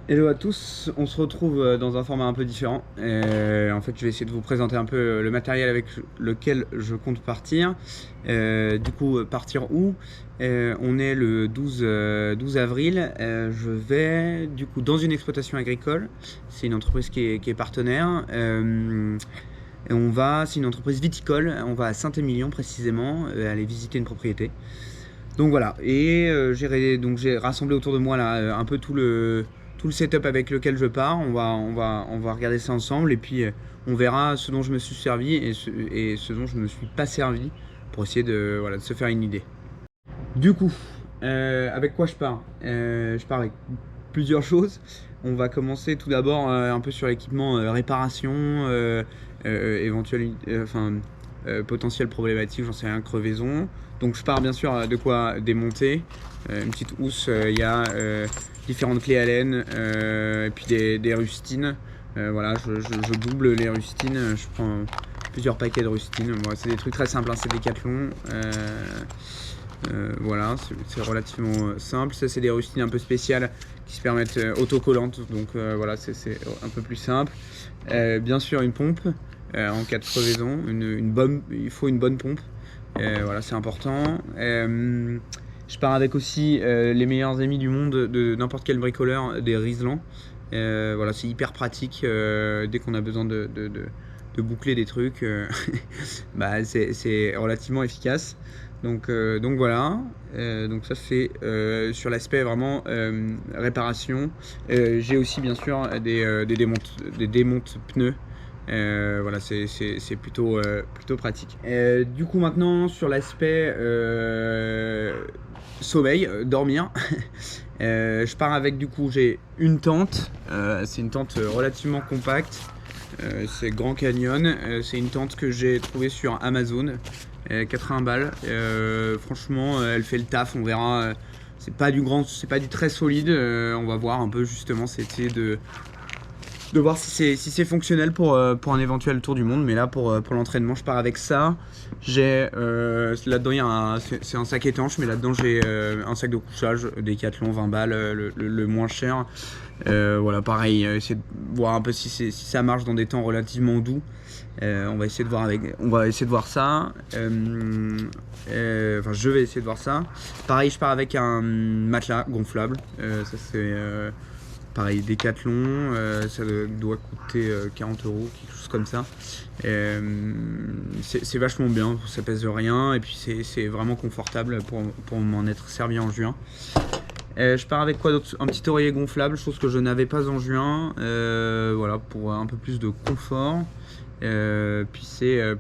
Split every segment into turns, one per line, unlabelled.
Hello à tous, on se retrouve dans un format un peu différent. En fait, je vais essayer de vous présenter un peu le matériel avec lequel je compte partir. Partir où? On est le 12 avril. Je vais du coup dans une exploitation agricole. C'est une entreprise qui est partenaire. Et c'est une entreprise viticole. On va à Saint-Émilion précisément, aller visiter une propriété. Donc voilà, et j'ai rassemblé autour de moi là un peu tout le setup avec lequel je pars. On va regarder ça ensemble et puis on verra ce dont je me suis servi et ce dont je me suis pas servi pour essayer de se faire une idée. Du coup, avec quoi je pars? Je pars avec plusieurs choses. On va commencer tout d'abord un peu sur l'équipement réparation, éventuelle, potentielle problématique, j'en sais rien, crevaison. Donc je pars bien sûr de quoi démonter. Une petite housse, il y a différentes clés Allen et puis des rustines. Voilà, je double les rustines, je prends plusieurs paquets de rustines. Bon, c'est des trucs très simples, hein, c'est Decathlon. Voilà, c'est relativement simple. Ça, c'est des rustines un peu spéciales qui se permettent autocollantes, donc voilà, c'est un peu plus simple. Bien sûr, une pompe en cas de crevaison, il faut une bonne pompe. Voilà, c'est important. Je pars avec aussi les meilleurs amis du monde de n'importe quel bricoleur, des Riesland. Voilà, c'est hyper pratique dès qu'on a besoin de boucler des trucs. Bah, c'est relativement efficace. Donc voilà, donc ça c'est sur l'aspect vraiment réparation. J'ai aussi bien sûr des démontes pneus. Voilà, c'est plutôt pratique. Du coup maintenant sur l'aspect sommeil, dormir. Je pars avec du coup j'ai une tente. C'est une tente relativement compacte. C'est Grand Canyon. C'est une tente que j'ai trouvée sur Amazon. 80 balles. Franchement, elle fait le taf. On verra. C'est pas du très solide. On va voir un peu justement. C'était de voir si c'est fonctionnel pour un éventuel tour du monde. Mais là, pour l'entraînement, je pars avec ça. J'ai là-dedans, c'est un sac étanche, mais là-dedans, j'ai un sac de couchage Decathlon 20 balles, le moins cher. Voilà, pareil, essayer de voir un peu si ça marche dans des temps relativement doux. On va essayer de voir ça. Je vais essayer de voir ça. Pareil, je pars avec un matelas gonflable. Ça c'est pareil, Decathlon. Ça doit coûter 40 euros, quelque chose comme ça. C'est vachement bien, ça pèse rien et puis c'est vraiment confortable pour m'en être servi en juin. Je pars avec quoi d'autre? Un petit oreiller gonflable, chose que je n'avais pas en juin. Voilà, pour un peu plus de confort. Puis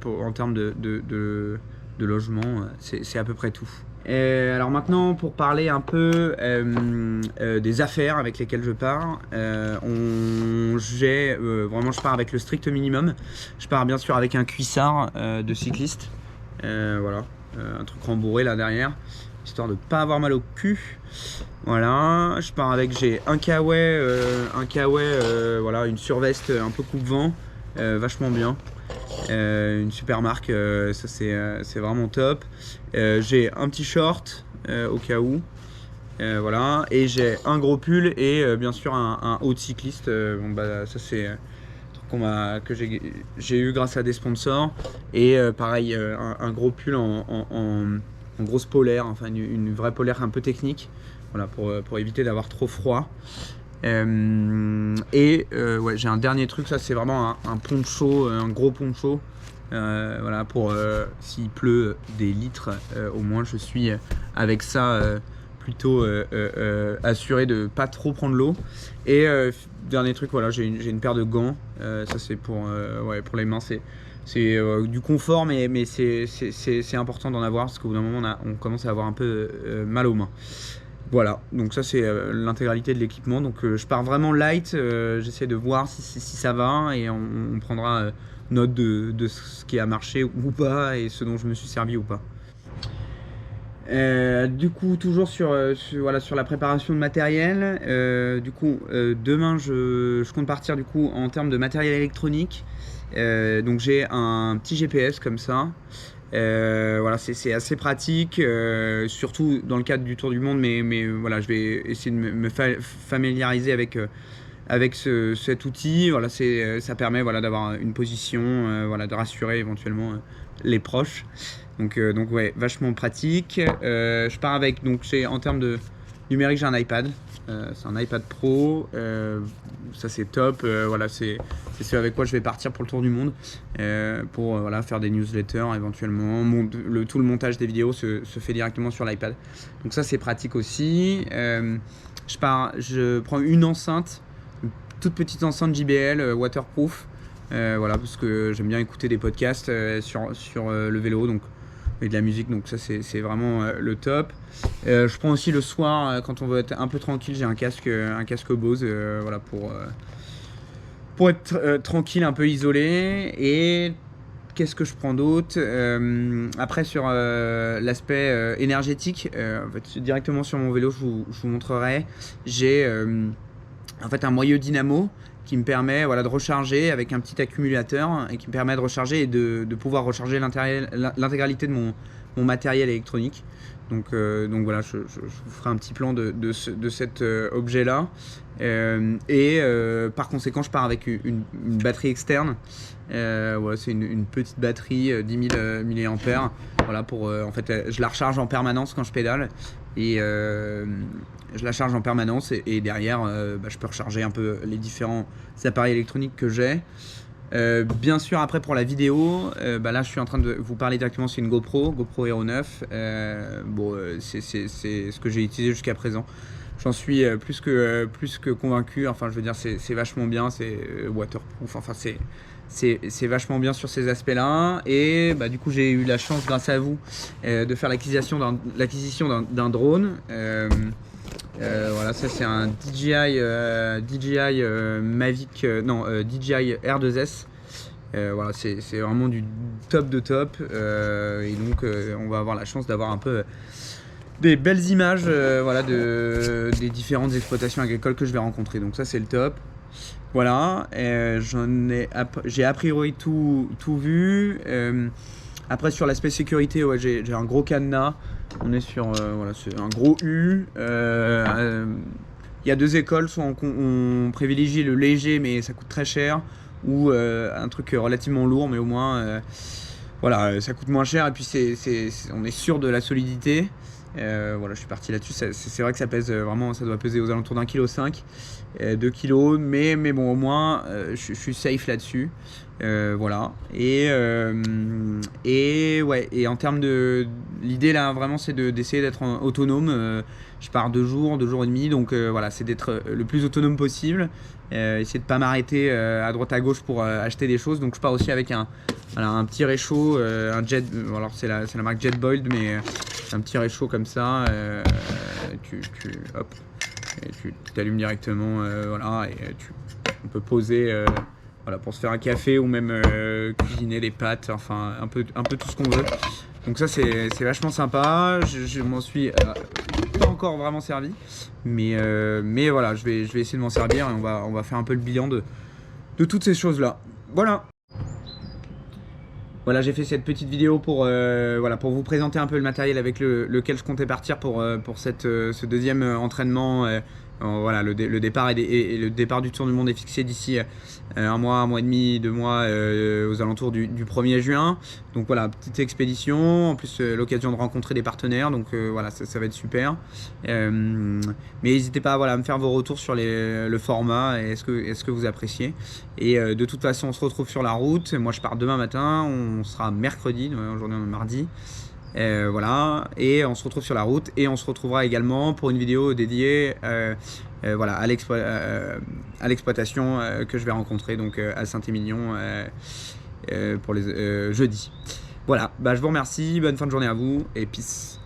en termes de logement, c'est à peu près tout. Alors maintenant, pour parler un peu des affaires avec lesquelles je pars, vraiment, je pars avec le strict minimum. Je pars bien sûr avec un cuissard de cycliste, voilà, un truc rembourré là derrière, histoire de pas avoir mal au cul. Voilà, je pars avec, j'ai un kawaii, voilà, une surveste un peu coupe-vent, vachement bien. Une super marque, ça c'est vraiment top. J'ai un petit short au cas où. Voilà, et j'ai un gros pull et bien sûr un haut de cycliste. Bon, bah, ça c'est que j'ai eu grâce à des sponsors. Et pareil, un gros pull en grosse polaire, enfin une vraie polaire un peu technique. Voilà, pour éviter d'avoir trop froid. Ouais, j'ai un dernier truc, ça c'est vraiment un poncho, un gros poncho. Voilà, pour s'il pleut des litres, au moins je suis avec ça plutôt assuré de pas trop prendre l'eau. Et dernier truc, voilà, j'ai une paire de gants. Ça c'est ouais, pour les mains, c'est du confort, mais c'est important d'en avoir parce qu'au bout d'un moment on commence à avoir un peu mal aux mains. Voilà, donc ça c'est l'intégralité de l'équipement. Donc je pars vraiment light, j'essaie de voir si ça va et on prendra note de ce qui a marché ou pas et ce dont je me suis servi ou pas. Du coup, toujours voilà, sur la préparation de matériel. Demain, je compte partir du coup en termes de matériel électronique. Donc j'ai un petit GPS comme ça. Voilà, c'est assez pratique, surtout dans le cadre du Tour du Monde, mais voilà, je vais essayer de me familiariser avec cet outil. Voilà, ça permet voilà, d'avoir une position, voilà, de rassurer éventuellement les proches. Donc ouais, vachement pratique. Je pars avec, donc en termes de numérique, j'ai un iPad. C'est un iPad Pro, ça c'est top, voilà, c'est ce avec quoi je vais partir pour le Tour du Monde, pour voilà, faire des newsletters éventuellement. Tout le montage des vidéos se fait directement sur l'iPad, donc ça c'est pratique aussi. Je prends une enceinte, une toute petite enceinte JBL waterproof, voilà, parce que j'aime bien écouter des podcasts sur le vélo, donc et de la musique, donc ça c'est vraiment le top. Je prends aussi le soir, quand on veut être un peu tranquille, j'ai un casque Bose, voilà, pour être tranquille, un peu isolé. Et qu'est-ce que je prends d'autre? Après, sur l'aspect énergétique, en fait, directement sur mon vélo, je vous montrerai, j'ai en fait un moyeu dynamo qui me permet, voilà, de recharger avec un petit accumulateur, et qui me permet de recharger et de pouvoir recharger l'intégralité de mon matériel électronique. Donc voilà, je vous ferai un petit plan de cet objet-là. Par conséquent, je pars avec une batterie externe. Voilà, c'est une petite batterie 10 000 mAh. Voilà, en fait, je la recharge en permanence quand je pédale. Et je la charge en permanence, et derrière, je peux recharger un peu les différents appareils électroniques que j'ai. Bien sûr, après pour la vidéo, là je suis en train de vous parler directement, c'est une GoPro Hero 9. C'est ce que j'ai utilisé jusqu'à présent. J'en suis plus que convaincu. Enfin, je veux dire, c'est vachement bien, c'est waterproof. Enfin, c'est vachement bien sur ces aspects-là. Et du coup, j'ai eu la chance, grâce à vous, de faire l'acquisition d'un drone. Voilà, ça c'est un DJI Mavic, DJI R2S. Voilà, c'est vraiment du top de top. Et donc, on va avoir la chance d'avoir un peu des belles images, voilà, des différentes exploitations agricoles que je vais rencontrer. Donc ça c'est le top. Voilà, j'ai a priori tout vu. Après, sur l'aspect sécurité, ouais, j'ai un gros cadenas. On est sur voilà, c'est un gros U. Il y a deux écoles, soit on privilégie le léger mais ça coûte très cher, ou un truc relativement lourd mais au moins voilà, ça coûte moins cher, et puis on est sûr de la solidité. Voilà, je suis parti là-dessus. C'est vrai que ça pèse vraiment, ça doit peser aux alentours d'1,5 kg, 2 kg, mais bon, au moins je suis safe là-dessus. Voilà, et ouais, et en termes de l'idée là, vraiment, c'est d'essayer d'être autonome. Je pars 2 jours et demi, donc voilà, c'est d'être le plus autonome possible, essayer de pas m'arrêter à droite à gauche pour acheter des choses. Donc je pars aussi avec un petit réchaud, un jet, alors c'est la marque Jetboiled, mais un petit réchaud comme ça, hop, et tu t'allumes directement, voilà, et on peut poser, voilà, pour se faire un café, ou même cuisiner les pâtes, enfin un peu tout ce qu'on veut. Donc ça c'est vachement sympa. Je m'en suis pas encore vraiment servi, mais voilà, je vais essayer de m'en servir, et on va faire un peu le bilan de toutes ces choses là. Voilà, j'ai fait cette petite vidéo pour vous présenter un peu le matériel avec lequel je comptais partir pour ce deuxième entraînement. Voilà, le départ et le départ du Tour du Monde est fixé d'ici un mois et demi, 2 mois, aux alentours du 1er juin. Donc voilà, petite expédition, en plus l'occasion de rencontrer des partenaires, donc voilà, ça va être super. Mais n'hésitez pas, voilà, à me faire vos retours sur le format, et est-ce que vous appréciez. Et de toute façon, on se retrouve sur la route. Moi je pars demain matin, on sera mercredi, aujourd'hui on est mardi. Voilà, et on se retrouve sur la route, et on se retrouvera également pour une vidéo dédiée voilà, à l'exploitation que je vais rencontrer, donc à Saint-Émilion, pour les jeudi. Voilà, je vous remercie, bonne fin de journée à vous, et peace.